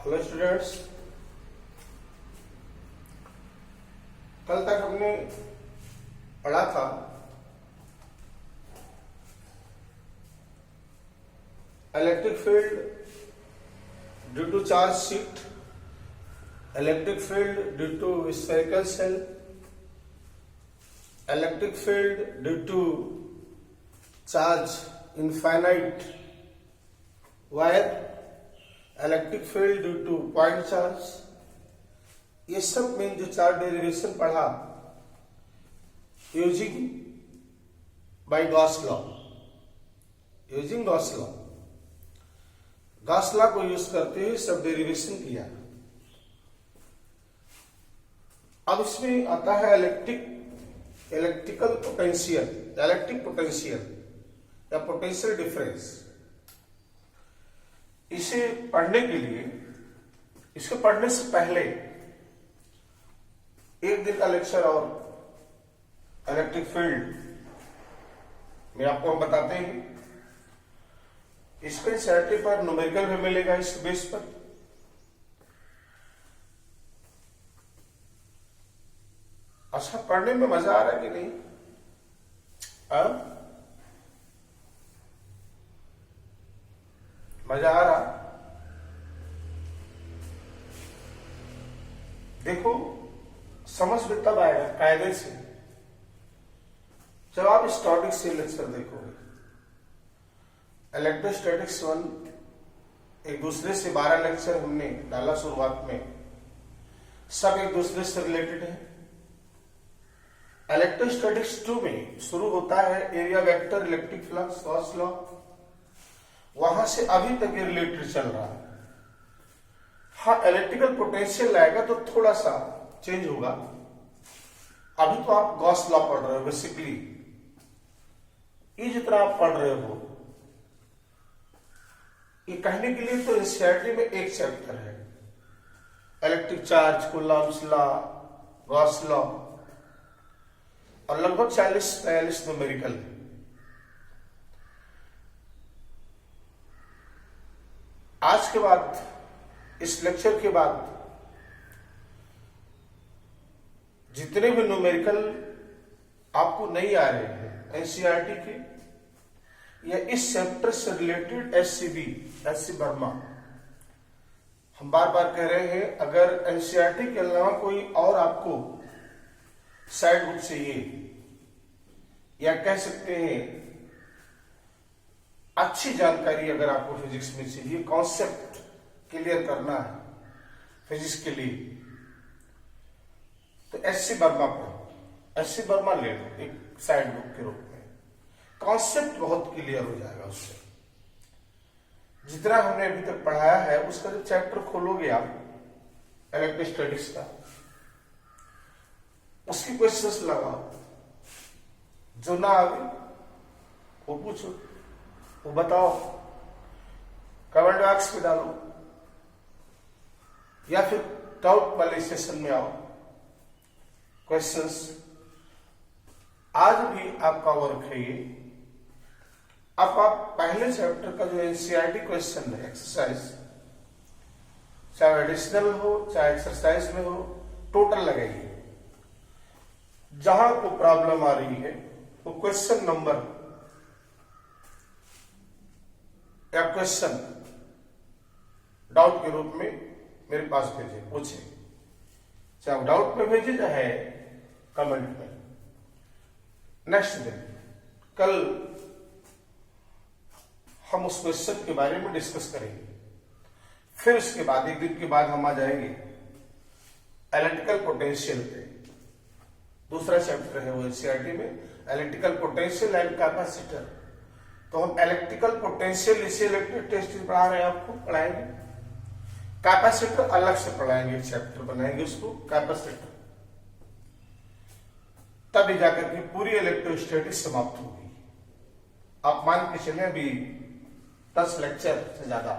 Hello students, कल तक हमने पढ़ा था electric field due to charge shift, electric field due to spherical shell, electric field due to charge infinite wire, electric field due to point charge. ये सब में जो चार डेरिवेशन पढ़ा using by Gauss law, using Gauss law, Gauss law को use करते हुए सब डेरिवेशन किया। अब इसमें आता है इलेक्ट्रिकल पोटेंशियल, इलेक्ट्रिक पोटेंशियल या पोटेंशियल डिफरेंस। इसे पढ़ने के लिए, इसको पढ़ने से पहले एक दिन का लेक्चर और इलेक्ट्रिक फील्ड में आपको हम बताते हैं। इसको एनसीईआरटी पर न्यूमेरिकल भी मिलेगा इस बेस पर। अच्छा, पढ़ने में मजा आ रहा है कि नहीं? मजा आ रहा? देखो, समझ में तब आएगा कायदे से जब आप स्टैटिक्स से लेक्चर देखोगे। इलेक्ट्रोस्टैटिक्स 1 एक दूसरे से 12 लेक्चर हमने डाला शुरुआत में, सब एक दूसरे से रिलेटेड है। इलेक्ट्रोस्टैटिक्स 2 में शुरू होता है area vector, electric flux, Gauss law. वहां से अभी तक ये रिलेटेड चल रहा है। हाँ, इलेक्ट्रिकल पोटेंशियल आएगा तो थोड़ा सा चेंज होगा। अभी तो आप गॉस लॉ पढ़ रहे हो बेसिकली। ये जितना आप पढ़ रहे हो, ये कहने के लिए तो एनसीईआरटी में एक चैप्टर है, electric charge, Coulomb's law, Gauss law, और लगभग 40-42 न्यूमेरिकल। आज के बाद, इस लेक्चर के बाद जितने भी न्यूमेरिकल आपको नहीं आ रहे हैं एनसीईआरटी के या इस चैप्टर से रिलेटेड, एससी वर्मा, हम बार बार कह रहे हैं, अगर एनसीईआरटी के अलावा कोई और आपको साइड बुक चाहिए या कह सकते हैं अच्छी जानकारी अगर आपको फिजिक्स में चाहिए, कॉन्सेप्ट क्लियर करना है फिजिक्स के लिए, तो एससी वर्मा पढ़ो, एससी वर्मा ले लो एक साइड बुक के रूप में। कॉन्सेप्ट बहुत क्लियर हो जाएगा उससे। जितना हमने अभी तक पढ़ाया है उसका जो चैप्टर खोलोगे आप इलेक्ट्रोस्टैटिक्स का, उसकी क्वेश्चंस लगाओ, जो ना आवे वो पूछो, वो बताओ, कमेंट बॉक्स में डालो, या फिर डाउट वाले सेशन में आओ। क्वेश्चंस आज भी आपका वर्क है ये। अब आप पहले चैप्टर का जो एनसीईआरटी क्वेश्चन है, एक्सरसाइज, चाहे एडिशनल हो चाहे एक्सरसाइज में हो, टोटल लगाइए। जहां को प्रॉब्लम आ रही है वो क्वेश्चन नंबर या क्वेश्चन डाउट के रूप में मेरे पास भेजे, पूछे, चाहे डाउट में भेजे चाहे कमेंट में। नेक्स्ट दिन कल हम उस क्वेश्चन के बारे में डिस्कस करेंगे। फिर उसके बाद एक दिन के बाद हम आ जाएंगे इलेक्ट्रिकल पोटेंशियल पे। दूसरा चैप्टर है वो एनसीईआरटी में, इलेक्ट्रिकल पोटेंशियल एंड कैपेसिटर। तो हम इलेक्ट्रिकल पोटेंशियल इसे इलेक्ट्रिक टेस्ट पढ़ा रहे हैं, आपको पढ़ाएंगे। कैपेसिटर अलग से पढ़ाएंगे, एक चैप्टर बनाएंगे उसको कैपेसिटर। तभी जाकर के पूरी इलेक्ट्रोस्टैटिक्स समाप्त होगी। आप मान के चले अभी 10 लेक्चर से ज्यादा।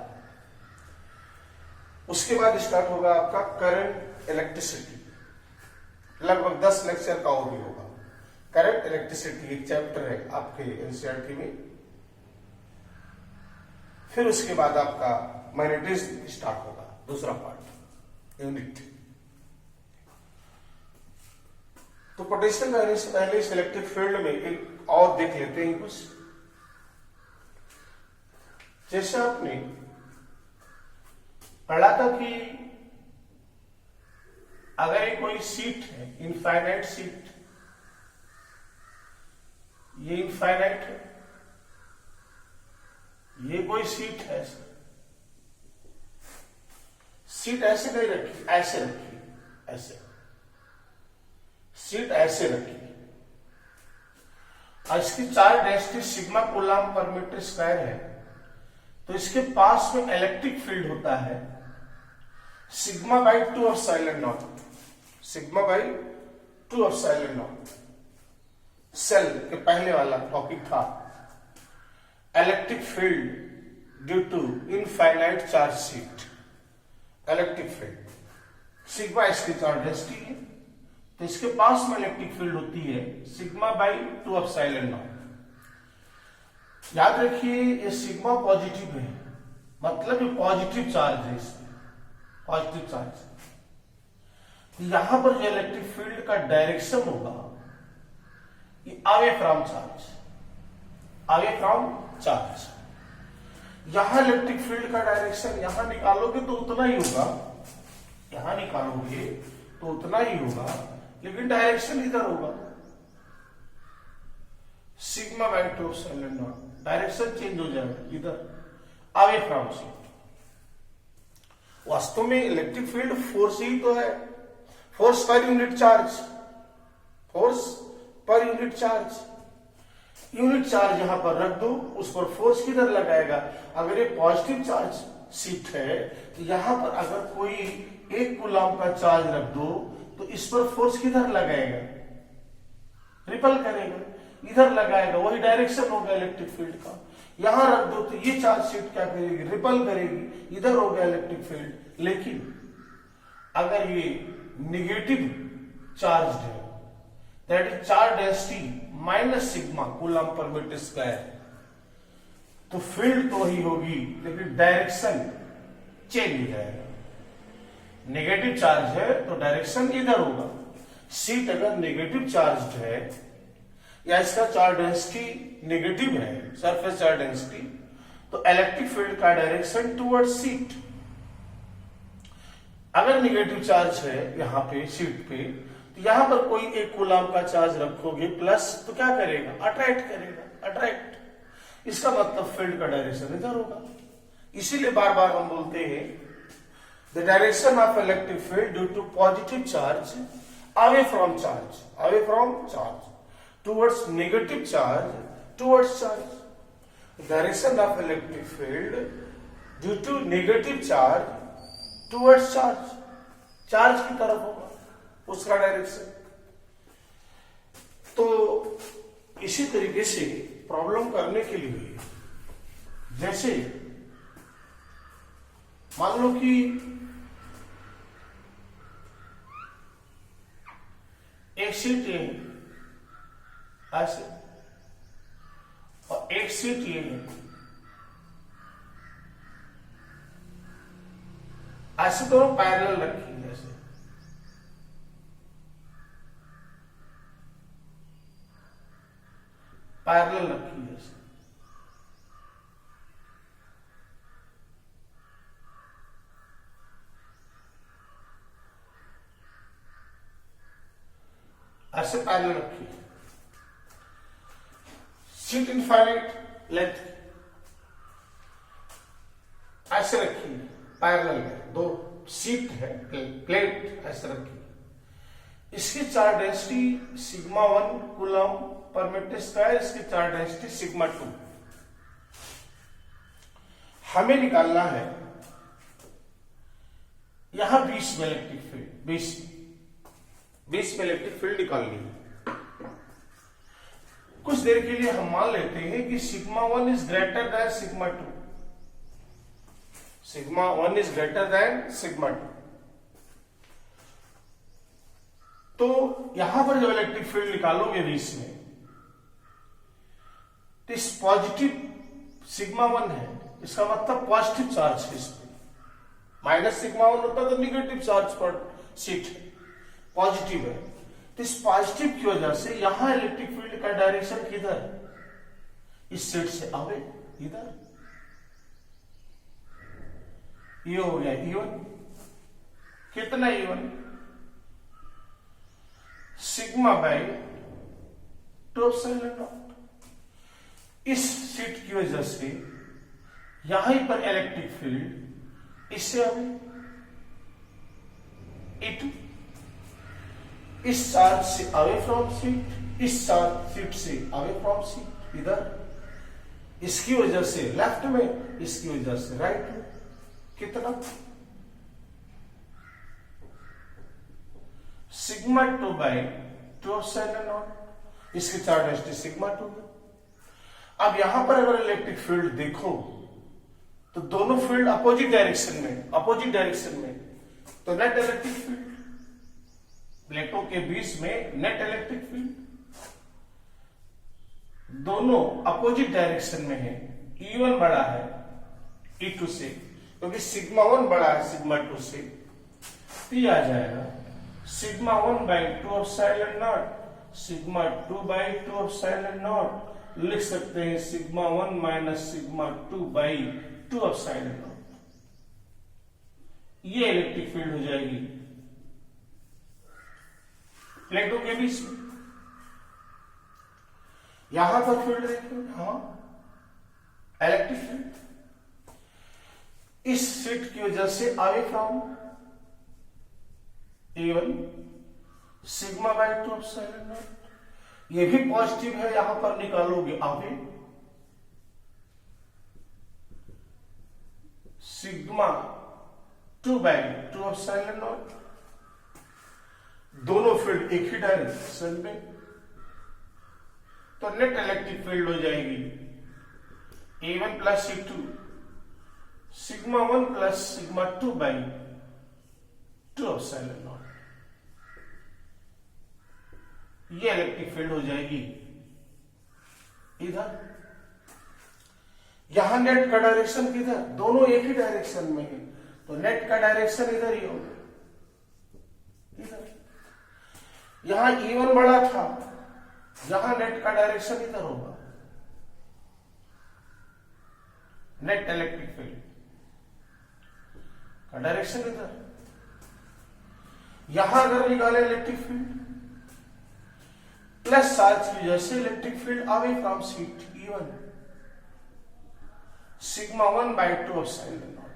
उसके बाद स्टार्ट होगा आपका करंट इलेक्ट्रिसिटी, लगभग 10 लेक्चर का और भी होगा। करंट इलेक्ट्रिसिटी एक चैप्टर है आपके एनसीईआरटी में। फिर उसके बाद आपका मैग्नेटिज्म स्टार्ट होगा। दूसरा पार्ट यूनिट। तो पोटेंशियल बनाने से पहले इस इलेक्ट्रिक फील्ड में एक और देख लेते हैं कुछ। जैसे आपने पढ़ा था कि अगर ये कोई सीट है, इनफाइनाइट सीट, ये इनफाइनाइट है, ये कोई सीट है, सीट ऐसे नहीं रखी, ऐसे रखी, ऐसे सीट ऐसे रखी और इसकी charge density sigma coulomb per metre square है, तो इसके पास में इलेक्ट्रिक फील्ड होता है sigma by 2 epsilon naught, sigma by 2 epsilon naught. सेल के पहले वाला टॉपिक था electric field due to infinite charge sheet. Electric field sigma इसकी चार्ज डेंसिटी है, तो इसके पास में इलेक्ट्रिक फील्ड होती है सिग्मा बाई 2 एप्सिलॉन नॉट। याद रखिए ये सिग्मा पॉजिटिव है, मतलब ये पॉजिटिव चार्ज है, इसमें पॉजिटिव चार्ज। यहां पर जो इलेक्ट्रिक फील्ड का डायरेक्शन होगा ये away from charge, away from charge. यहां इलेक्ट्रिक फील्ड का डायरेक्शन यहां निकालोगे तो उतना ही होगा, यहां निकालोगे तो उतना ही होगा, लेकिन डायरेक्शन इधर होगा sigma by 2 epsilon not, direction change हो जाएगा इधर अवे फ्रॉम सीट। वास्तव में इलेक्ट्रिक फील्ड फोर्स ही तो है, force per unit charge, force per unit charge. Unit charge यहां पर रख दो, उस पर फोर्स किधर लगाएगा? अगर ये पॉजिटिव चार्ज सीट है तो यहां पर अगर कोई 1 कूलम्ब का चार्ज रख दो तो इस पर फोर्स किधर लगाएगा? रिपल करेगा, इधर लगाएगा, वही डायरेक्शन होगा इलेक्ट्रिक फील्ड का। यहां रख दो तो ये चार्ज सीट क्या करेगी? रिपल करेगी, इधर हो गया इलेक्ट्रिक फील्ड। लेकिन अगर ये निगेटिव चार्ज है, that is charge density minus sigma coulomb per metre square, तो फील्ड तो ही होगी लेकिन डायरेक्शन चेंज हो जाएगा। नेगेटिव चार्ज है तो डायरेक्शन इधर होगा। सीट अगर नेगेटिव चार्ज है या इसका चार्ज डेंसिटी नेगेटिव है, सरफेस चार्ज डेंसिटी, तो इलेक्ट्रिक फील्ड का डायरेक्शन टुवर्ड्स सीट। अगर नेगेटिव चार्ज है यहां पे सीट पे, तो यहां पर कोई 1 कूलम्ब का चार्ज रखोगे प्लस, तो क्या करेगा? अट्रैक्ट करेगा, अट्रैक्ट। इसका मतलब फील्ड का डायरेक्शन इधर होगा। इसीलिए बार बार हम बोलते हैं the direction of electric field due to positive charge away from charge, away from charge towards negative charge towards charge. Direction of electric field due to negative charge towards charge, charge की तरफ होगा उसका direction. तो इसी तरीके से problem करने के लिए, जैसे मान लो कि एक सीट है ऐसे और एक सीट ये है, ऐसे दोनों पैरेलल रखी है, ऐसे पैरेलल रखी है, ऐसे पैरेलल रखी है। सीट इनफाइनाइट लेंथ ऐसे रखी है, पैरेलल में दो सीट है, प्लेट ऐसे रखी है। इसकी charge density sigma 1 coulomb per metre square, इसकी चार्ज डेंसिटी सिग्मा 2। हमें निकालना है यहां 20 में इलेक्ट्रिक फील्ड, 20 में इलेक्ट्रिक फील्ड निकालनी है। कुछ देर के लिए हम मान लेते हैं कि sigma 1 is greater than sigma 2, sigma 1 is greater than sigma 2। तो यहां पर जब इलेक्ट्रिक फील्ड निकालोगे 20 में, तो इस पॉजिटिव सिग्मा 1 है, इसका मतलब पॉजिटिव चार्ज है इस पे, माइनस सिग्मा वन होता तो निगेटिव चार्ज पर सीट है, पॉजिटिव है, तो इस पॉजिटिव की वजह से यहां इलेक्ट्रिक फील्ड का डायरेक्शन किधर, इस सेट से अवे इधर, ये हो गया E1। कितना E1, sigma by 2 epsilon naught. इस सीट की वजह से यहां पर इलेक्ट्रिक फील्ड इससे अवे E2, इस चार्ज से अवे फ्रॉम सीट, इस चार्ज सीट से अवे फ्रॉम सीट इधर, इसकी वजह से लेफ्ट में, इसकी वजह से राइट में। कितना, सिग्मा 2 बाई 2 एप्सिलॉन नॉट, इसकी चार्ज डेंसिटी सिग्मा 2 है। अब यहां पर अगर इलेक्ट्रिक फील्ड देखो तो दोनों फील्ड अपोजिट डायरेक्शन में, तो नेट इलेक्ट्रिक फील्ड, प्लेटों के बीच में नेट इलेक्ट्रिक फील्ड दोनों अपोजिट डायरेक्शन में है। E1 बड़ा है E2 से, क्योंकि सिग्मा 1 बड़ा है सिग्मा 2 से, तो आ जाएगा sigma 1 by 2 epsilon naught, sigma 2 by 2 epsilon not, लिख सकते हैं sigma 1 minus sigma 2 by 2 epsilon not. ये इलेक्ट्रिक फील्ड हो जाएगी प्लेटों के बीच में। यहां पर फील्ड देखिए, हाँ इलेक्ट्रिक फील्ड इस सीट की वजह से away from E1 sigma by 2 epsilon not, ये भी पॉजिटिव है, यहां पर निकालोगे away sigma 2 by 2 epsilon not, दोनों फील्ड एक ही डायरेक्शन में, तो नेट इलेक्ट्रिक फील्ड हो जाएगी E1 plus E2 sigma 1 plus sigma 2 by 2 epsilon not. ये इलेक्ट्रिक फील्ड हो जाएगी इधर। यहां नेट का डायरेक्शन किधर, दोनों एक ही डायरेक्शन में है, तो नेट का डायरेक्शन इधर ही होगा, इधर। यहां E1 बड़ा था, यहां नेट का डायरेक्शन इधर होगा, नेट इलेक्ट्रिक फील्ड का डायरेक्शन इधर। यहां अगर निकाले इलेक्ट्रिक फील्ड प्लस चार्ज की वजह से electric field away from sheet E1 sigma 1 by 2 epsilon naught,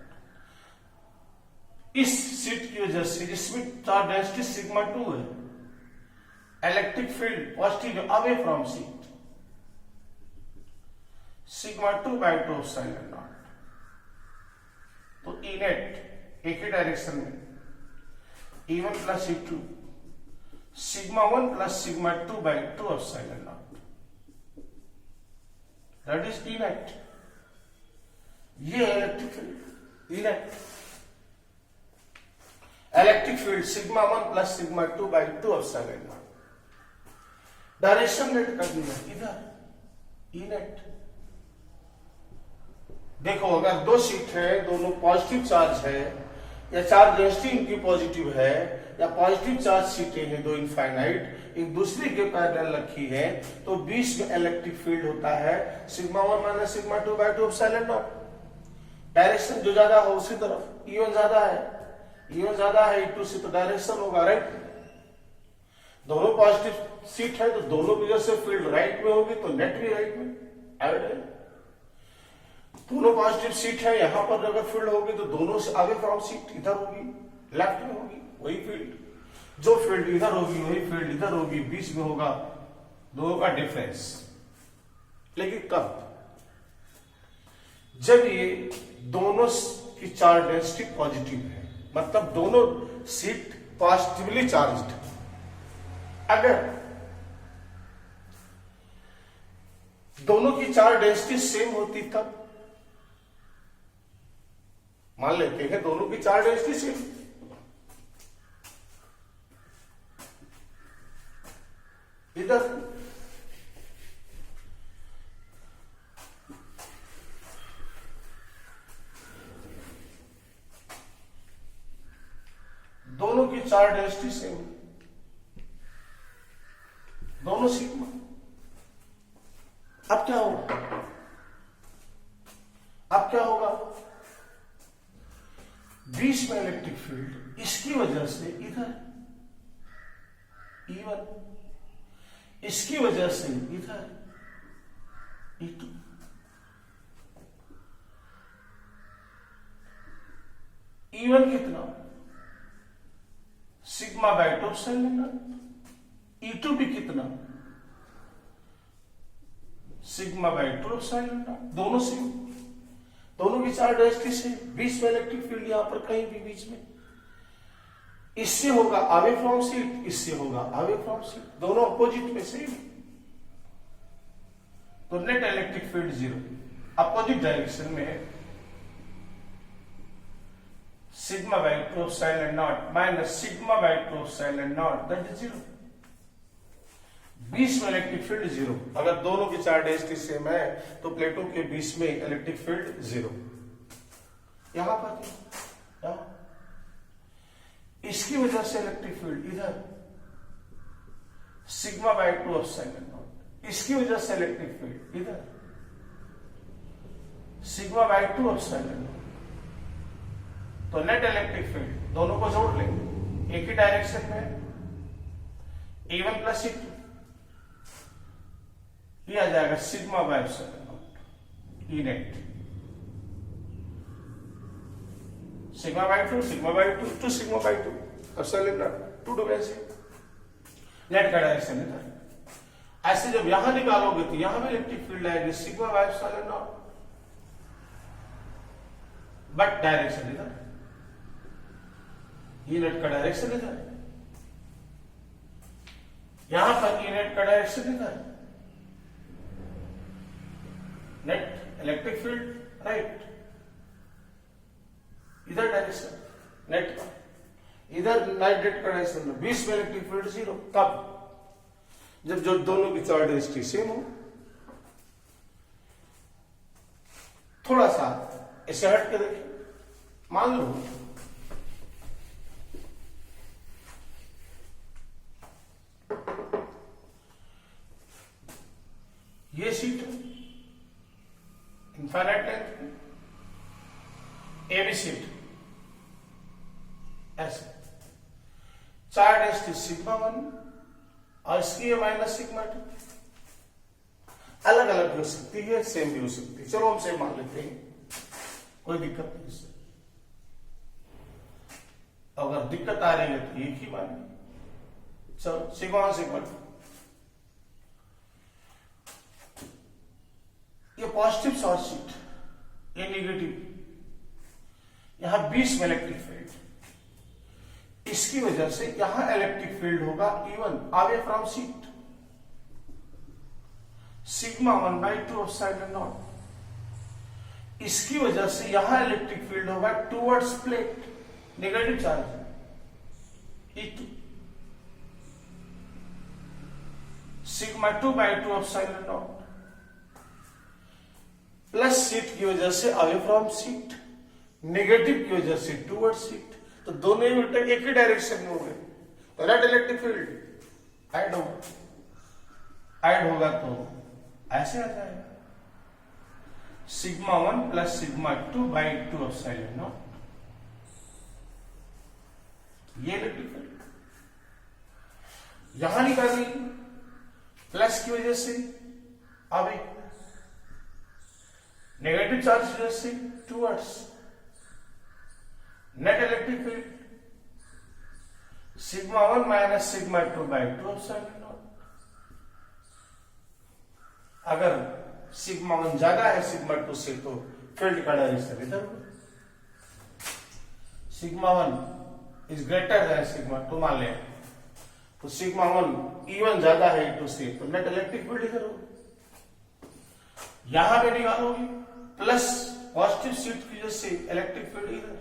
इस सीट की वजह से जिसमें चार्ज डेंसिटी सिग्मा 2 है, electric field positive away from sheet sigma 2 by 2 epsilon naught. तो E नेट एक ही डायरेक्शन में E1 plus E2 sigma 1 plus sigma 2 by 2 epsilon naught, that is E net. ये electric field E net, electric field sigma 1 plus sigma 2 by 2 epsilon not. Direction net कर दिया इधर E net. देखो अगर दो सीट है, दोनों पॉजिटिव चार्ज है, या चार्ज डेंसिटी इनकी पॉजिटिव है, या पॉजिटिव चार्ज सीटें हैं दो इनफाइनाइट, एक दूसरे के पैरेलल रखी है, तो बीच में इलेक्ट्रिक फील्ड होता है sigma 1 minus sigma 2 by 2 epsilon not. Direction जो ज्यादा हो उसी तरफ, E1 ज्यादा है, E1 ज्यादा है E2 से, तो डायरेक्शन होगा राइट। दोनों पॉजिटिव सीट है तो दोनों वजह से फील्ड राइट में होगी, तो नेट भी राइट में ऐड है। दोनों पॉजिटिव सीट है, यहां पर अगर फील्ड होगी तो दोनों से आगे फ्रॉम सीट इधर होगी, लेफ्ट में होगी, वही फील्ड, जो फील्ड इधर होगी वही फील्ड इधर होगी, बीच में होगा दोनों का डिफरेंस। लेकिन कब, जब ये दोनों की चार्ज डेंसिटी पॉजिटिव है, मतलब दोनों सीट पॉजिटिवली चार्ज्ड। अगर दोनों की चार्ज डेंसिटी सेम होती तब, मान लेते हैं दोनों की चार्ज डेंसिटी सेम, इधर की चार डेंसिटी सेम है, दोनों सिग्मा। अब क्या होगा, अब क्या होगा, बीच में इलेक्ट्रिक फील्ड इसकी वजह से इधर E1, इसकी वजह से इधर E2। E1 कितना, sigma by 2 epsilon not. E2 भी कितना, सिग्मा बाय 2 एप्सिलॉन नॉट। दोनों सेम, दोनों की चार डेंसिटी से, बीच में इलेक्ट्रिक फील्ड यहां पर कहीं भी बीच में, इससे होगा अवे फ्रॉम सीट, इससे होगा अवे फ्रॉम सीट, दोनों अपोजिट में सेम, तो net electric field 0। Opposite direction में sigma by 2 epsilon naught minus sigma by 2 epsilon naught, that is 0। बीच में इलेक्ट्रिक फील्ड 0। अगर दोनों की चार डेंसिटी सेम है तो प्लेटों के बीच में इलेक्ट्रिक फील्ड 0। यहां पर यहां इसकी वजह से इलेक्ट्रिक फील्ड इधर सिग्मा बाय 2 एप्सिलॉन नॉट, इसकी वजह से इलेक्ट्रिक फील्ड इधर सिग्मा बाय 2 एप्सिलॉन नॉट। तो नेट इलेक्ट्रिक फील्ड दोनों को जोड़ लेंगे एक ही डायरेक्शन में, E1 प्लस E2, ये आ जाएगा sigma by epsilon naught E net, sigma by 2 sigma by 2 2 sigma by 2 epsilon naught 2 two वैसे नेट का डायरेक्शन इधर। ऐसे जब यहां निकालोगे तो यहां भी इलेक्ट्रिक फील्ड आएगी sigma by epsilon naught, but direction इधर, ये नेट का डायरेक्शन इधर, यहां पर ये नेट का डायरेक्शन इधर, नेट इलेक्ट्रिक फील्ड राइट, इधर डायरेक्शन नेट का, इधर नेट का डायरेक्शन, बीच में इलेक्ट्रिक फील्ड 0। कब, जब जो दोनों की चार डेंसिटी सेम हो। थोड़ा सा इसे हट के देखिए, मान लो ये शीट इनफाइनाइट लेंथ की, ए बी शीट ऐसे, चार डेंसिटी सिग्मा 1 और इसकी माइनस सिग्मा 2, अलग अलग हो सकती है, सेम भी हो सकती है। चलो हम सेम मान लेते हैं, कोई दिक्कत नहीं इससे। अगर दिक्कत आ रही है तो एक ही मान, चलो सिग्मा 1 सिग्मा 2। ये पॉजिटिव चार्ज शीट, ये नेगेटिव, यहां बीच में इलेक्ट्रिक फील्ड, इसकी वजह से यहां इलेक्ट्रिक फील्ड होगा E1 away from sheet, sigma 1 by 2 epsilon naught. इसकी वजह से यहां इलेक्ट्रिक फील्ड होगा towards plate, negative charge E2, sigma 2 by 2 epsilon naught, plus sheet की वजह से अवे फ्रॉम शीट, नेगेटिव की वजह से टुवर्ड्स शीट, तो दोनों ही एक ही डायरेक्शन में हो गए, तो नेट इलेक्ट्रिक फील्ड ऐड होगा तो ऐसे आ जाएगा sigma 1 plus sigma 2 by 2 epsilon not, ये इलेक्ट्रिक फील्ड यहां निकाली प्लस की वजह से अवे, नेगेटिव चार्ज की वजह से towards, net electric field sigma 1 minus sigma 2 by 2 epsilon not. अगर सिग्मा 1 ज्यादा है सिग्मा 2 से तो फील्ड का डायरेक्शन इधर होगा, sigma 1 is greater than sigma 2 मान लें, तो सिग्मा 1 E1 ज्यादा है E2 से तो नेट इलेक्ट्रिक फील्ड इधर होगा। यहां पे निकालोगे प्लस पॉजिटिव शीट की वजह से इलेक्ट्रिक फील्ड इधर,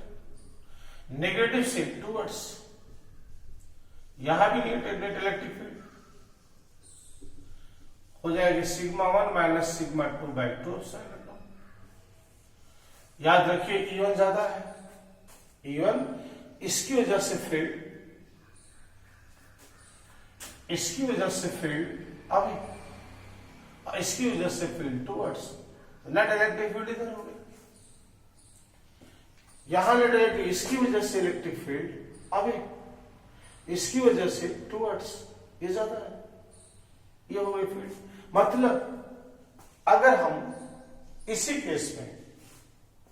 नेगेटिव से टुवर्ड्स, यहां भी नेट इलेक्ट्रिक फील्ड हो जाएगी sigma 1 minus sigma 2 by 2 epsilon not. याद रखिए E1 ज्यादा है, E1 इसकी वजह से फील्ड इसकी वजह से फील्ड अभी, इसकी वजह से field towards, net electric field इधर हो गई। यहां नेट इलेक्ट्रिक, इसकी वजह से इलेक्ट्रिक फील्ड अभी, इसकी वजह से टुवर्ड्स, ये ज्यादा है, ये हो गई फील्ड। मतलब अगर हम इसी केस में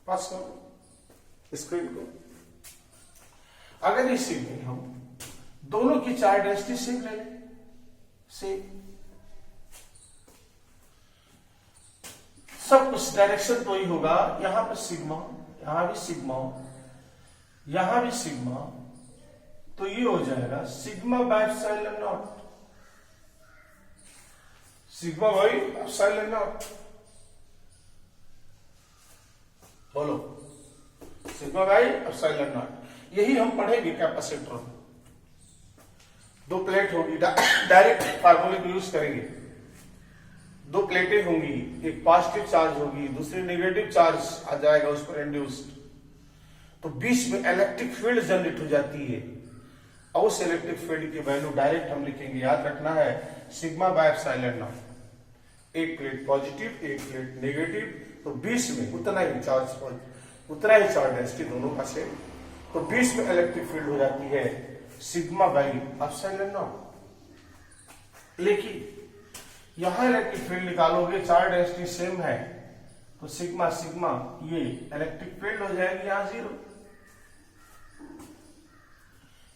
पास करो स्क्रीन को, अगर इसी में हम दोनों की चार्ज डेंसिटी सेम ले लें, सेम, सब कुछ डायरेक्शन तो ही होगा, यहां पर सिग्मा, यहां भी सिग्मा, यहां भी सिग्मा, तो ये हो जाएगा sigma by epsilon naught, sigma by epsilon not, बोलो सिग्मा बाय एप्सिलॉन नॉट। यही हम पढ़ेंगे कैपेसिटर में, दो प्लेट होगी, डायरेक्ट फार्मूले यूज करेंगे, दो प्लेटें होंगी, एक पॉजिटिव चार्ज होगी, दूसरी नेगेटिव चार्ज आ जाएगा उस पर इंड्यूस्ड, तो बीच में इलेक्ट्रिक फील्ड जनरेट हो जाती है, और उस इलेक्ट्रिक फील्ड की वैल्यू डायरेक्ट हम लिखेंगे, याद रखना है सिग्मा बाय एप्सिलॉन नॉट, एक प्लेट पॉजिटिव एक प्लेट नेगेटिव, तो बीच में उतना ही चार्ज डेंसिटी दोनों का से, तो बीच में इलेक्ट्रिक फील्ड हो जाती है सिग्मा बाय एप्सिलॉन नॉट। लेकिन यहां इलेक्ट्रिक फील्ड निकालोगे, चार्ज डेंसिटी सेम है, तो सिग्मा सिग्मा ये इलेक्ट्रिक फील्ड हो जाएगी यहां जीरो,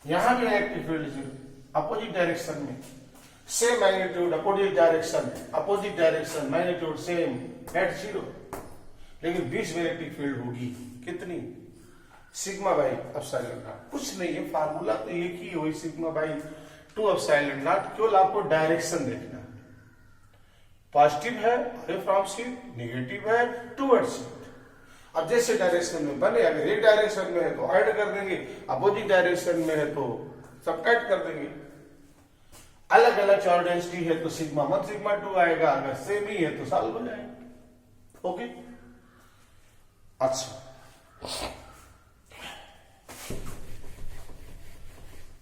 यहां भी electric field zero, opposite direction में same magnitude, opposite direction magnitude same, at zero, लेकिन बीच में इलेक्ट्रिक फील्ड होगी कितनी, सिग्मा बाई एप्सिलॉन नॉट। कुछ नहीं है, फार्मूला तो एक ही वही सिग्मा बाई 2 एप्सिलॉन नॉट, केवल आपको डायरेक्शन देखना है, पॉजिटिव है अवे फ्रॉम शीट, नेगेटिव है टुवर्ड्स शीट। अब जैसे डायरेक्शन में बने, अगर एक डायरेक्शन में है तो ऐड कर देंगे, अपोजिट डायरेक्शन में है तो सबट्रैक्ट कर देंगे, अलग अलग चार्ज डेंसिटी है तो सिग्मा 1 सिग्मा 2 आएगा, अगर सेम ही है तो सॉल्व हो जाएगा। ओके, अच्छा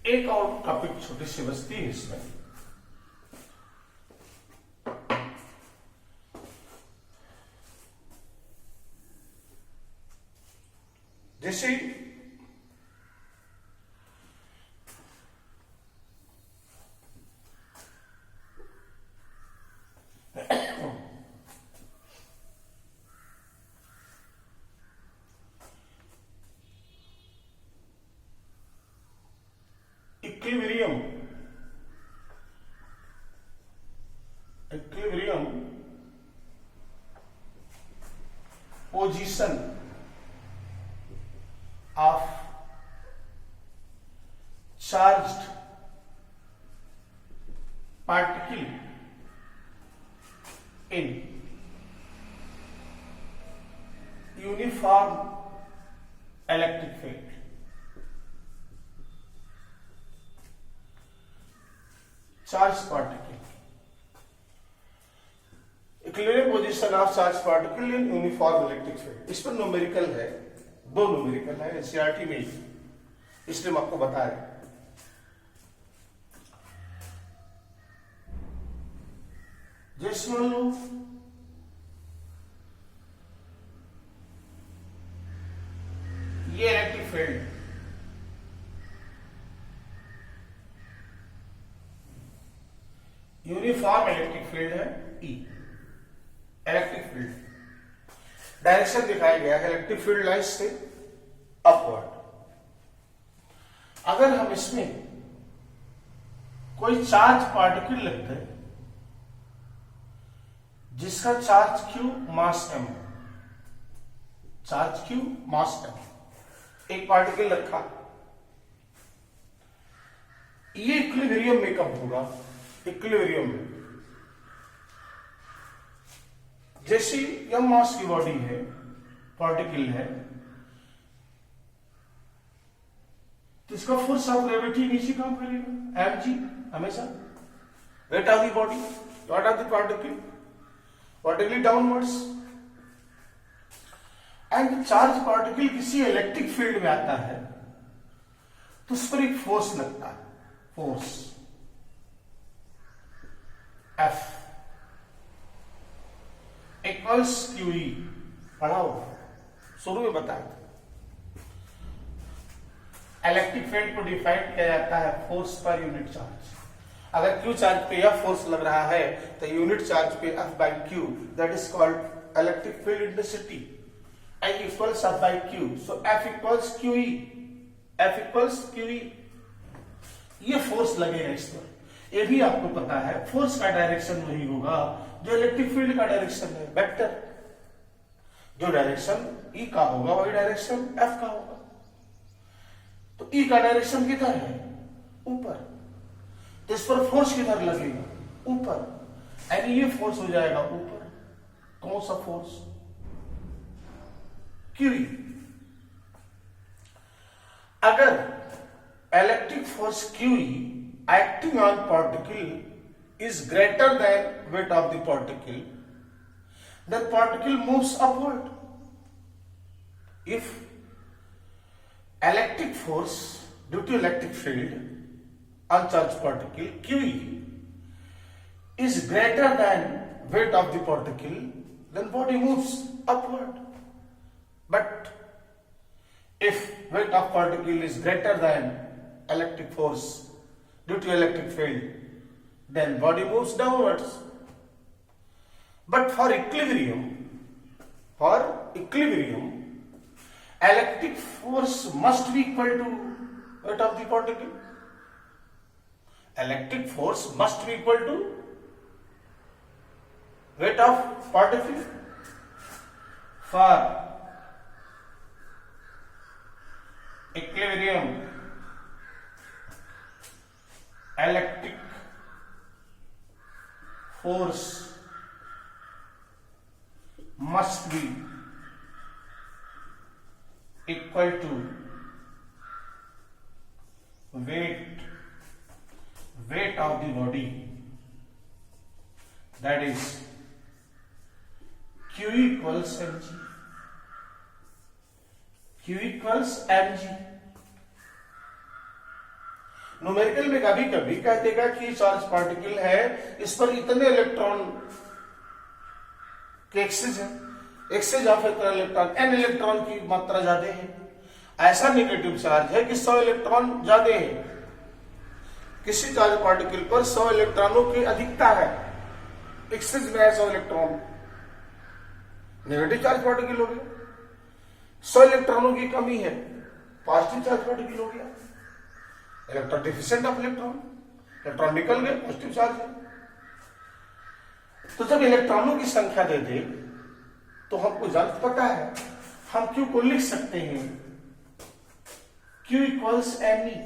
एक और टॉपिक छोटी सी बस्ती है इसमें, जैसे equilibrium position of charged particle in uniform electric field. Charge particle, equilibrium position of charge particle in uniform electric field. इस पर न्यूमेरिकल है, दो न्यूमेरिकल है एनसीईआरटी में, इसलिए हम आपको बता रहे। जैसे मान लो ये electric field, uniform electric field है ई, इलेक्ट्रिक फील्ड डायरेक्शन दिखाया गया है, इलेक्ट्रिक फील्ड लाइज से अपवर्ड। अगर हम इसमें कोई चार्ज पार्टिकल लगते हैं जिसका चार्ज क्यू मास एम, चार्ज क्यू मास एम, एक पार्टिकल रखा, ये इक्विलिब्रियम में कब होगा, इक्विलिब्रियम में जैसी एम मास की बॉडी है, पार्टिकल है, तो इसका फोर्स ऑफ ग्रेविटी नीचे काम करेगा, एम जी हमेशा, weight of the body, weight of the particle vertically downwards, and charge particle किसी इलेक्ट्रिक फील्ड में आता है तो उस पर एक फोर्स लगता है, फोर्स F इक्वल्स QE। पढ़ा हो, शुरू में बताया था। इलेक्ट्रिक फील्ड को डिफाइन किया जाता है फोर्स पर यूनिट चार्ज। अगर Q चार्ज पे F फोर्स लग रहा है तो यूनिट चार्ज पे F by Q, that is called electric field intensity. I equals F by Q, so F equals QE। F equals QE। ये force लगेगा इस पर। ये भी आपको पता है फोर्स का डायरेक्शन वही होगा जो इलेक्ट्रिक फील्ड का डायरेक्शन है, वेक्टर। जो डायरेक्शन E का होगा वही डायरेक्शन F का होगा। तो E का डायरेक्शन किधर है? ऊपर। तो इस पर फोर्स किधर लगेगा? ऊपर। यानी ये फोर्स हो जाएगा ऊपर। कौन सा फोर्स? QE। अगर electric force QE acting on particle is greater than weight of the particle, then particle moves upward. If electric force due to electric field on charged particle QE is greater than weight of the particle, then body moves upward. But if weight of particle is greater than electric force due to electric field, then body moves downwards. But for equilibrium, electric force must be equal to weight of the particle. Electric force must be equal to weight of particle. For equilibrium, electric force must be equal to weight of the body, that is Q equals mg. Q equals mg। Numerical में कभी कभी कह देगा कि charge particle है, इस पर इतने इलेक्ट्रॉन के एक्सेस है, excess of electron, n electron की मात्रा ज्यादा है। ऐसा नेगेटिव चार्ज है कि 100 इलेक्ट्रॉन ज्यादा है। किसी चार्ज पार्टिकल पर 100 इलेक्ट्रॉनों की अधिकता है, एक्सेस में है 100 इलेक्ट्रॉन, नेगेटिव चार्ज पार्टिकल हो गया। 100 इलेक्ट्रॉनों की कमी है, पॉजिटिव चार्ज पार्टिकल हो गया। Electron deficient of electron, electron निकल गए, पॉजिटिव चार्ज है। तो जब इलेक्ट्रॉनों की संख्या दे दे तो हमको जान पता है, हम Q को लिख सकते हैं Q इक्वल्स ME।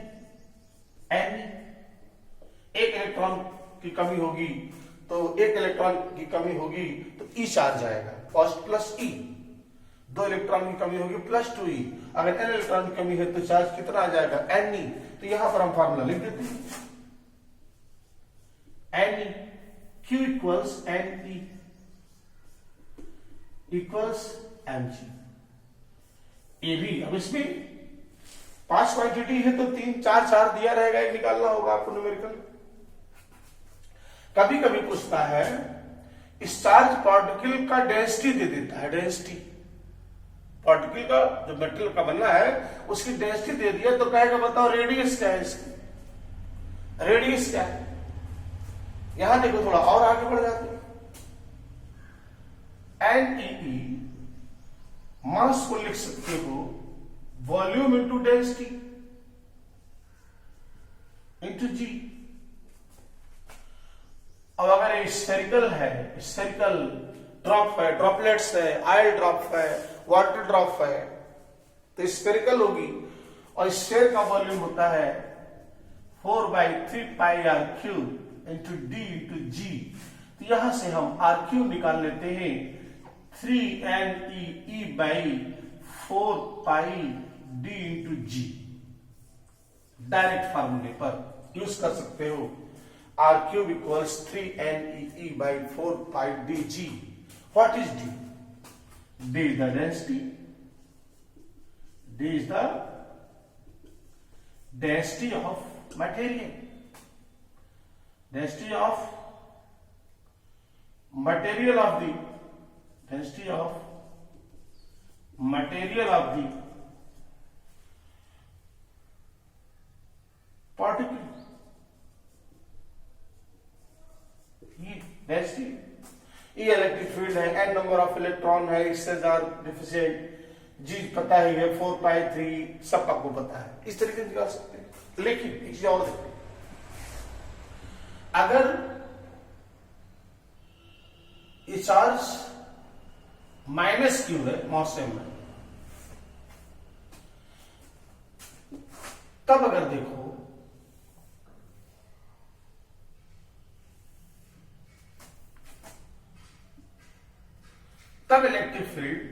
एक इलेक्ट्रॉन की कमी होगी तो एक इलेक्ट्रॉन की कमी होगी तो E चार्ज आएगा, प्लस E। 2 इलेक्ट्रॉन की कमी होगी प्लस 2E। अगर n इलेक्ट्रॉन की कमी है तो चार्ज कितना आ जाएगा? Ne। तो यहां पर हम फार्मूला लिख देते हैं, Ne Q equals Ne equals mg। ये भी अब इसमें 5 क्वांटिटी है तो 3 4 4 दिया रहेगा, एक निकालना होगा आपको न्यूमेरिकल। कभी कभी पूछता है इस चार्ज पार्टिकल का डेंसिटी दे देता है, डेंसिटी पार्टिकल का जो मेटल का बनना है उसकी डेंसिटी दे दिया तो कहेगा बताओ रेडियस क्या है इसकी, रेडियस क्या है। यहां देखो थोड़ा और आगे बढ़ जाते हैं। NEE मास को लिख सकते हो वॉल्यूम इंटू डेंसिटी इंटू जी। अब अगर ये स्फेरिकल है, स्फेरिकल ड्रॉप है, ड्रॉपलेट्स है, ऑयल ड्रॉप है, वाटर ड्रॉप है, तो स्फेरिकल होगी और स्फेयर का वॉल्यूम होता है 4/3 पाई RQ into D into G। तो यहां से हम RQ निकाल लेते हैं 3NEE by 4 pi D into G। Direct फार्मूले पर यूज कर सकते हो, RQ equals 3NEE by 4 pi DG। What is D? D is the density. D is the density of material, density of material of the density of material of the particle, ये density, ये electric field है, N number of electron है, इससे ज्यादा deficient, जी पता ही है 4π3 सब आपको पता है, इस तरीके से निकाल सकते हैं। लेकिन एक चीज और देखते हैं, अगर ये चार्ज माइनस क्यू है मौसम में, तब अगर देखो तब इलेक्ट्रिक फील्ड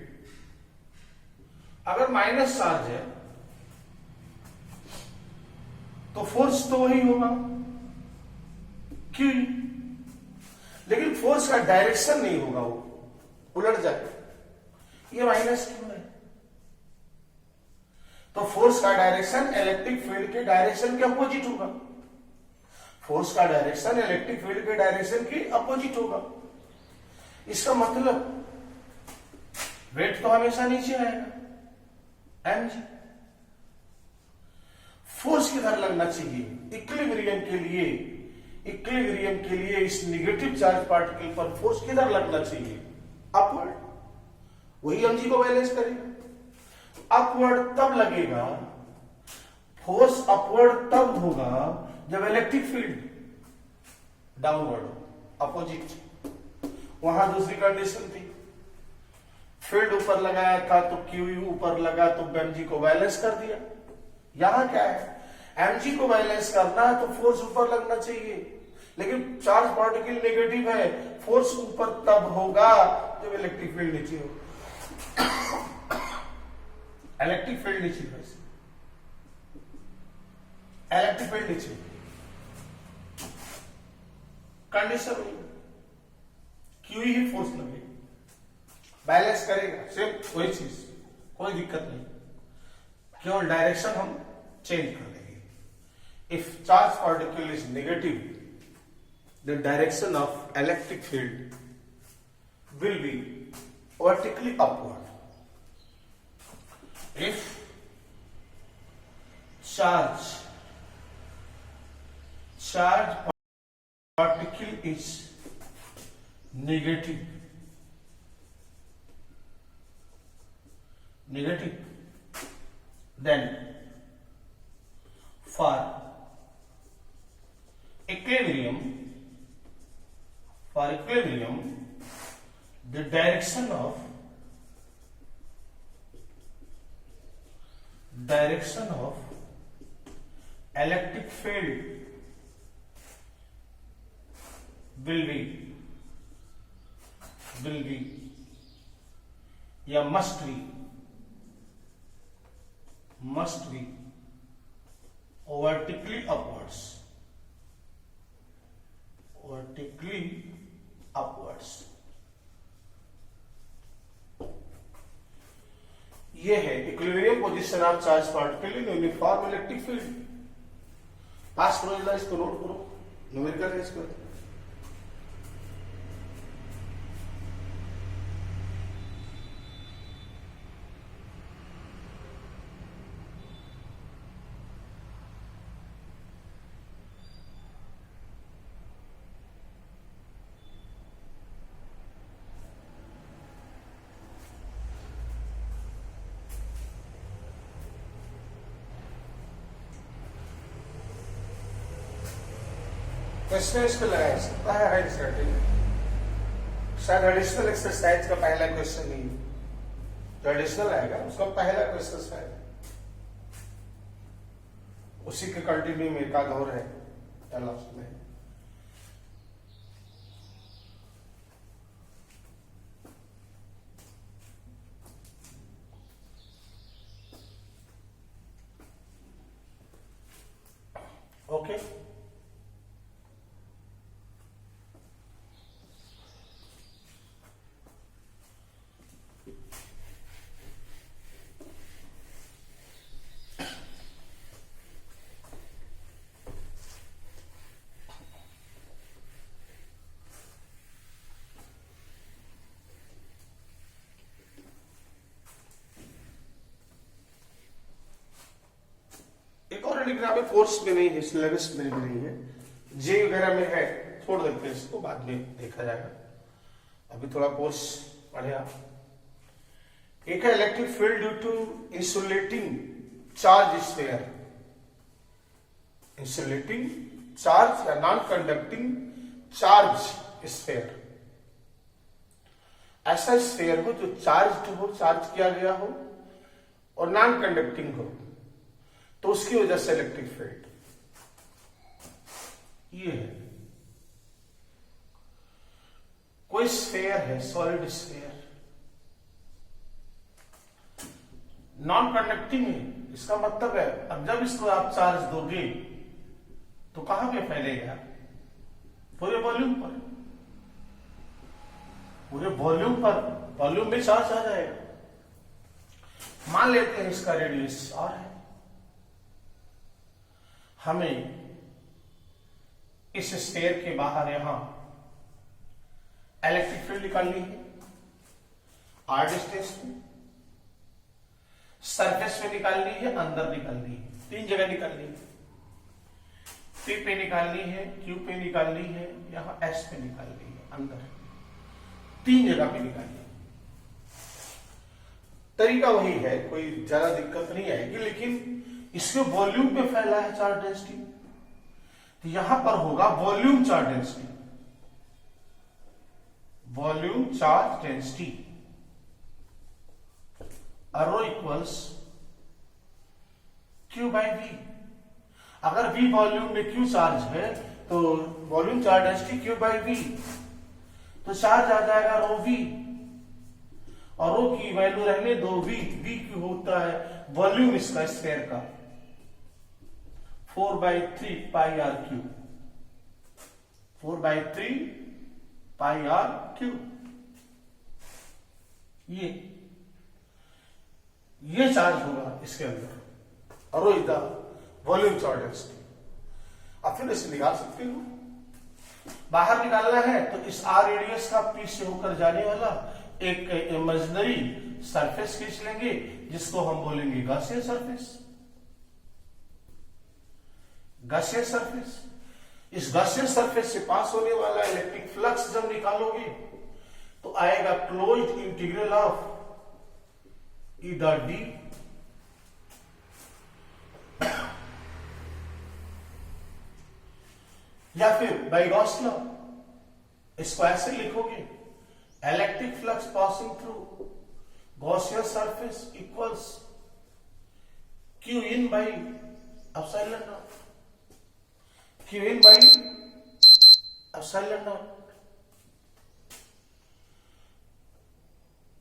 अगर माइनस चार्ज है तो फोर्स तो वही होगा क्यों, लेकिन फोर्स का डायरेक्शन नहीं होगा, वो उलट जाए, ये माइनस क्यों है, तो फोर्स का डायरेक्शन इलेक्ट्रिक फील्ड के डायरेक्शन के अपोजिट होगा, फोर्स का डायरेक्शन इलेक्ट्रिक फील्ड के डायरेक्शन के अपोजिट होगा। इसका मतलब वेट तो हमेशा नीचे आएगा, एम जी, फोर्स किधर लगना चाहिए, इक्विलिब्रियम के लिए, इक्विलिब्रियम के लिए इस निगेटिव चार्ज पार्टिकल पर फोर्स किधर लगना चाहिए, अपवर्ड, वही एम जी को बैलेंस करेगा। अपवर्ड तब लगेगा, फोर्स अपवर्ड तब होगा जब इलेक्ट्रिक फील्ड डाउनवर्ड हो, अपोजिट। वहां दूसरी कंडीशन थी, फील्ड ऊपर लगाया था तो क्यू ऊपर लगा तो एमजी को बैलेंस कर दिया। यहां क्या है, एमजी को बैलेंस करना है तो फोर्स ऊपर लगना चाहिए, लेकिन चार्ज पार्टिकल नेगेटिव है, फोर्स ऊपर तब होगा जब इलेक्ट्रिक फील्ड नीचे हो, इलेक्ट्रिक फील्ड नीचे, इलेक्ट्रिक फील्ड नीचे, कंडीशन नहीं, क्यू ही फोर्स लगे, बैलेंस करेगा, सेम वही चीज, कोई दिक्कत नहीं, केवल डायरेक्शन हम चेंज कर देंगे। If charge particle is negative, the direction of electric field will be vertically upward. If charge particle is negative, then for equilibrium, the direction of electric field will be या must be vertically upwards। ये है equilibrium position of charge particle in uniform electric field. Pass करो, इसको note करो, numerical है इसको। Question इसको लगाया सकता है हाइट सेटिंग, शायद एडिशनल एक्सरसाइज का पहला क्वेश्चन नहीं, जो एडिशनल आएगा उसका पहला क्वेश्चन शायद उसी के कंटिन्यू में एक आध और है लास्ट में। ओके, ग्राम कोर्स में नहीं है, सिलेबस में भी नहीं है, जे वगैरह में है, छोड़ देते हैं इसको, बाद में देखा जाएगा, अभी थोड़ा कोर्स पढ़े आप। एक है electric field due to insulating charge sphere, insulating charge या नॉन कंडक्टिंग चार्ज स्फीयर, ऐसा स्फीयर हो जो चार्ज हो, चार्ज किया गया हो और नॉन कंडक्टिंग हो, तो उसकी वजह से इलेक्ट्रिक फील्ड ये है। कोई स्फीयर है, सॉलिड स्फीयर, नॉन कंडक्टिंग है, इसका मतलब है अब जब इसको आप चार्ज दोगे तो कहां पे फैलेगा? पूरे वॉल्यूम पर, पूरे वॉल्यूम पर, वॉल्यूम में चार्ज आ जाएगा। मान लेते हैं इसका रेडियस r है, हमें इस स्फीयर के बाहर यहां इलेक्ट्रिक फील्ड निकालनी है, r डिस्टेंस में, सरफेस में निकालनी है, अंदर निकालनी है, तीन जगह निकालनी है, P पे निकालनी है, Q पे निकालनी है, यहां S पे निकालनी है, अंदर तीन जगह पे निकालनी है। तरीका वही है, कोई ज्यादा दिक्कत नहीं आएगी, लेकिन इसके वॉल्यूम पे फैला है चार्ज डेंसिटी, तो यहां पर होगा volume charge density, volume charge density rho equals Q by V। अगर V वॉल्यूम में Q चार्ज है तो volume charge density Q by V, तो चार्ज आ जाएगा रो V, और रो की वैल्यू रहने दो V, V क्यों होता है वॉल्यूम इसका स्फीयर का, 4/3 pi are cube, 4/3 pi are cube, ये चार्ज होगा इसके अंदर, और वो इधर वॉल्यूम चार्ज डेंसिटी। अब फिर इसे निकाल सकते हो, बाहर निकालना है तो इस आर रेडियस का पी से होकर जाने वाला एक इमेजिनरी सरफेस खींच लेंगे, जिसको हम बोलेंगे गॉसियन सरफेस, गॉसियन सरफेस। इस गॉसियन सरफेस से पास होने वाला इलेक्ट्रिक फ्लक्स जब निकालोगे तो आएगा क्लोज्ड इंटीग्रल ऑफ इधर डी या फिर बाय गॉस लॉ, इसको ऐसे लिखोगे, electric flux passing through Gaussian surface equals Q in by epsilon naught, Q in by epsilon not,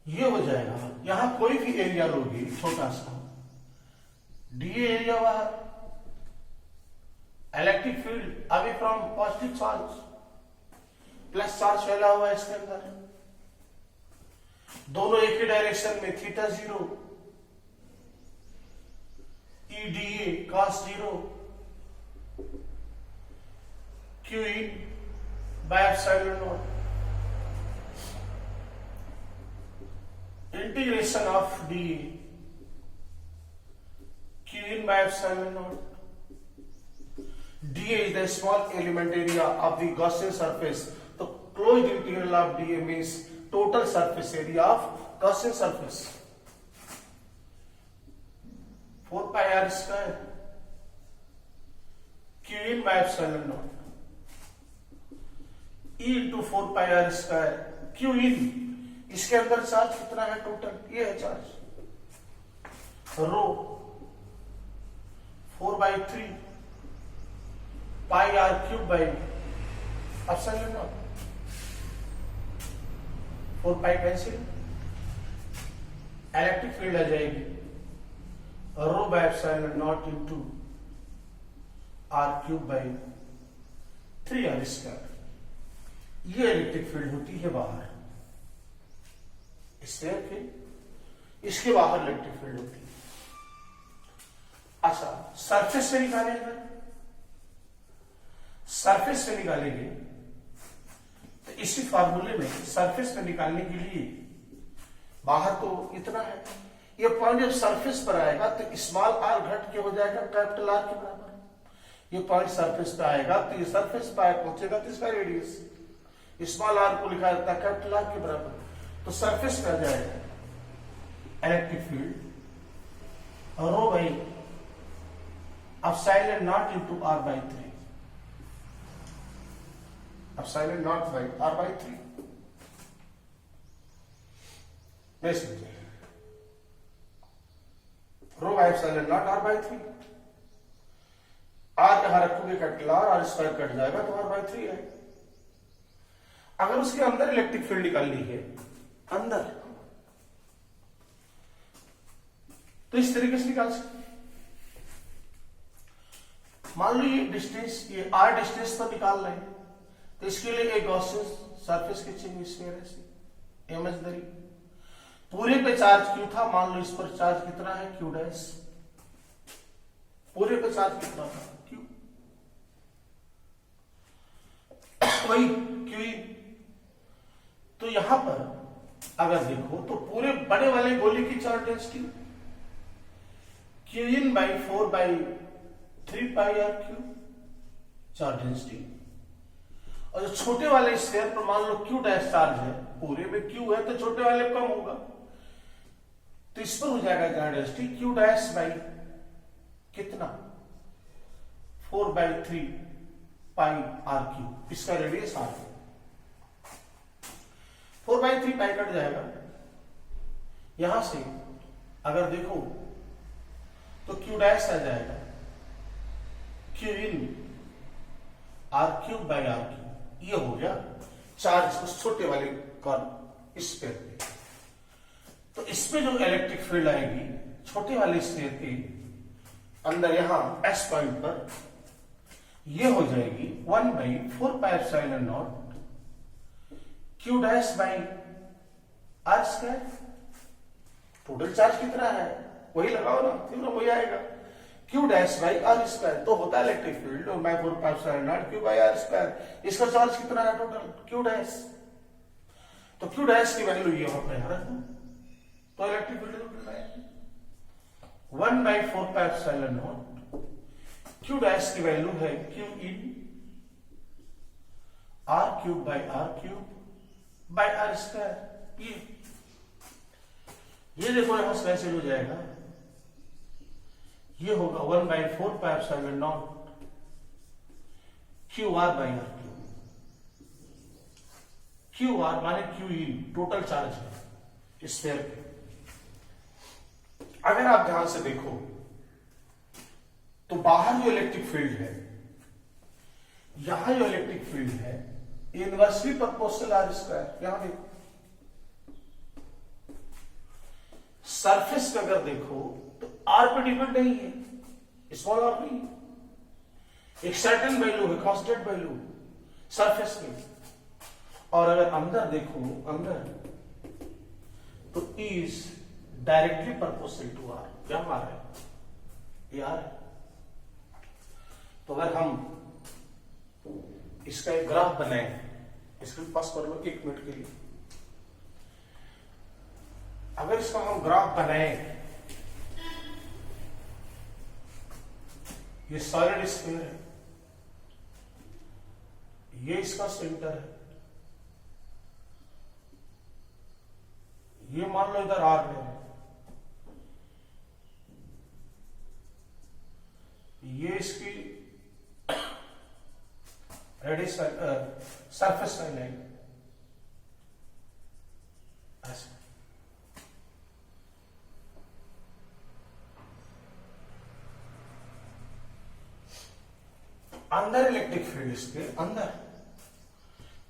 ये हो जाएगा। यहां कोई भी एरिया लोगी छोटा सा, डी एरिया बाहर, electric field away from positive charge, plus charge फैला हुआ है इसके अंदर, दोनों एक ही डायरेक्शन में, theta 0, E D A cos 0, Q in by epsilon not, integration of dA, Q in by epsilon naught. dA is the small element area of the Gaussian surface. So closed integral of dA means total surface area of Gaussian surface. 4 pi r square Q in by epsilon naught. E into 4 pi r square Q in, इसके अंदर charge कितना है total, ये है charge, rho 4/3 pi r cube by epsilon naught, 4 pi cancel, electric field आ जाएगी rho by epsilon naught into r cube by 3r square. ये electric field होती है बाहर, इसके बाहर इलेक्ट्रिक फील्ड होती है। अच्छा, सरफेस से निकालेंगे, सरफेस से निकालेंगे तो इसी फार्मूले में सरफेस पे निकालने के लिए बाहर तो इतना है, ये पॉइंट जब सरफेस पर आएगा तो स्मॉल आर घट के हो जाएगा कैपिटल आर के बराबर, ये पॉइंट सरफेस पे आएगा, तो ये सरफेस पे पहुंचेगा तो इसका रेडियस स्मॉल आर को लिखा जाता है कैपिटल आर के बराबर, तो सरफेस पे आ जाएगा electric field rho by epsilon naught into R by 3, epsilon naught by R by 3। Rho by epsilon naught are by 3, R यहां रखोगे कैपिटल आर स्क्वायर कट जाएगा तो आर बाई 3 है। अगर उसके अंदर इलेक्ट्रिक फील्ड निकालनी है अंदर, तो इस तरीके से निकाल सकते। मान लो ये डिस्टेंस, ये आर डिस्टेंस पर निकाल रहे हैं, तो इसके लिए एक गॉसियन सरफेस खींचेंगे स्फीयर ऐसे इमेजिनरी। पूरे पे चार्ज क्यू था, मान लो इस पर चार्ज कितना है क्यू डैश, पूरे पे चार्ज कितना था क्यू, वही क्यू। तो यहां पर अगर देखो तो पूरे बड़े वाले गोले की charge density Q in by 4/3 pi are Q charge density, और जो छोटे वाले स्फीयर पर मान लो क्यू डैश चार्ज है, पूरे में क्यू है तो छोटे वाले कम होगा, तो इस पर हो जाएगा charge density Q dash by कितना 4/3 पाई आर क्यू, इसका रेडियस आर है। 4/3 पाई कट जाएगा, यहां से अगर देखो तो क्यू डैश आ जाएगा Q in R cube by R cube, ये हो गया चार्ज उस छोटे वाले कॉर्न स्फीयर पे। तो इसमें जो इलेक्ट्रिक फील्ड आएगी छोटे वाले स्फीयर के अंदर यहां एस पॉइंट पर, ये हो जाएगी 1/4 pi epsilon naught Q dash by R square. Total charge कितना है वही लगाओ ना, तीनों वही आएगा Q dash by R square, तो होता है electric field 1/4 pi epsilon naught Q by R square. इसका चार्ज कितना है टोटल क्यू डैश, तो क्यू डैश की वैल्यू ये अपने यहां रख दो, तो इलेक्ट्रिक फील्ड कितना है 1/4 pi epsilon naught Q dash की वैल्यू है Q in R cube by R cube by R square. ये देखो यहां से कैसे हो जाएगा, ये होगा 1/4 pi epsilon naught Q R by R cube. Q R माने क्यू इन टोटल चार्ज है स्फीयर पे। अगर आप ध्यान से देखो तो बाहर जो इलेक्ट्रिक फील्ड है, यहां जो इलेक्ट्रिक फील्ड है इनवर्सली प्रोपोर्शनल आर स्क्वायर। यहां देखो सरफेस पे अगर देखो तो आर पे डिपेंड नहीं है, स्मॉल आर नहीं, एक सर्टेन वैल्यू है कांस्टेंट वैल्यू सरफेस में। और अगर अंदर देखो अंदर तो is directly proportional to R, क्या आ रहा है ये आर है। तो अगर हम इसका एक ग्राफ बनाए, स्क्रीन पास कर लो 1 मिनट के लिए, अगर इसका हम ग्राफ बनाए, ये सॉलिड स्फीयर है, ये इसका सेंटर है, ये मान लो इधर आर है, ये इसकी रेडियस सरफेस लाइन है ऐसे। अंदर इलेक्ट्रिक फील्ड, इसके अंदर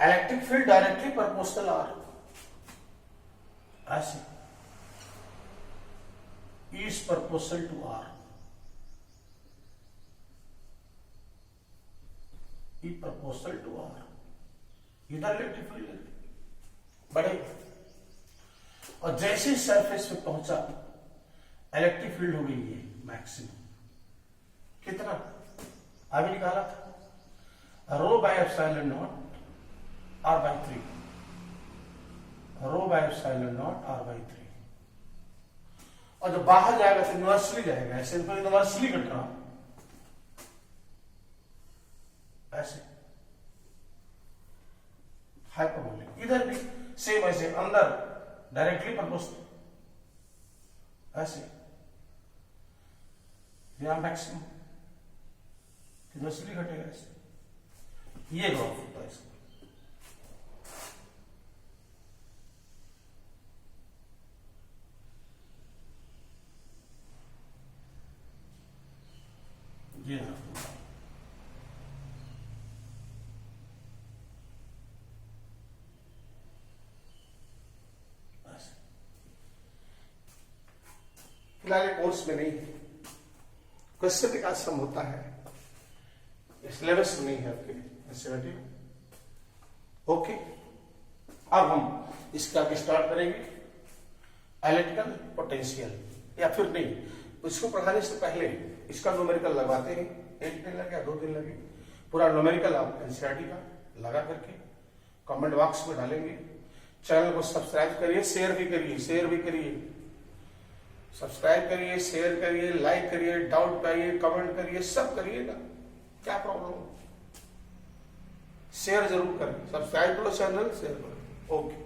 electric field directly proportional r ऐसे, is proportional to r, E proportional to r. इधर इलेक्ट्रिक फील्ड बढ़े, और जैसे सरफेस पे पहुंचा इलेक्ट्रिक फील्ड हो गई है मैक्सिमम, कितना अभी निकाला था row by epsilon naught are by 3, row by epsilon naught are by 3। और जब बाहर जाएगा तो यूनिवर्सली जाएगा, ऐसे यूनिवर्सली कट रहा, हाइपरबोलिक। इधर भी सेम ऐसे अंदर डायरेक्टली प्रपोस्ट ऐसे, यहाँ मैक्सिमम फिनोसिटी घटेगा ऐसे, ये ग्राफ होता है इसका। ये फिलहाल कोर्स में नहीं, क्वेश्चन विकास सम होता है, सिलेबस नहीं है आपके लिए। ओके, अब हम इसका आगे स्टार्ट करेंगे एनालिटिकल पोटेंशियल, या फिर नहीं, इसको पढ़ाने से पहले इसका न्यूमेरिकल लगवाते हैं। 1 दिन लगे या 2 दिन लगे, पूरा न्यूमेरिकल आप एनसीईआरटी का लगा करके कमेंट बॉक्स में डालेंगे। चैनल को सब्सक्राइब करिए, शेयर भी करिए, सब्सक्राइब करिए, शेयर करिए, लाइक करिए, डाउट पाइए, कमेंट करिए, सब करिएगा, क्या प्रॉब्लम। शेयर जरूर करें, सब्सक्राइब करो चैनल, शेयर करो। ओके।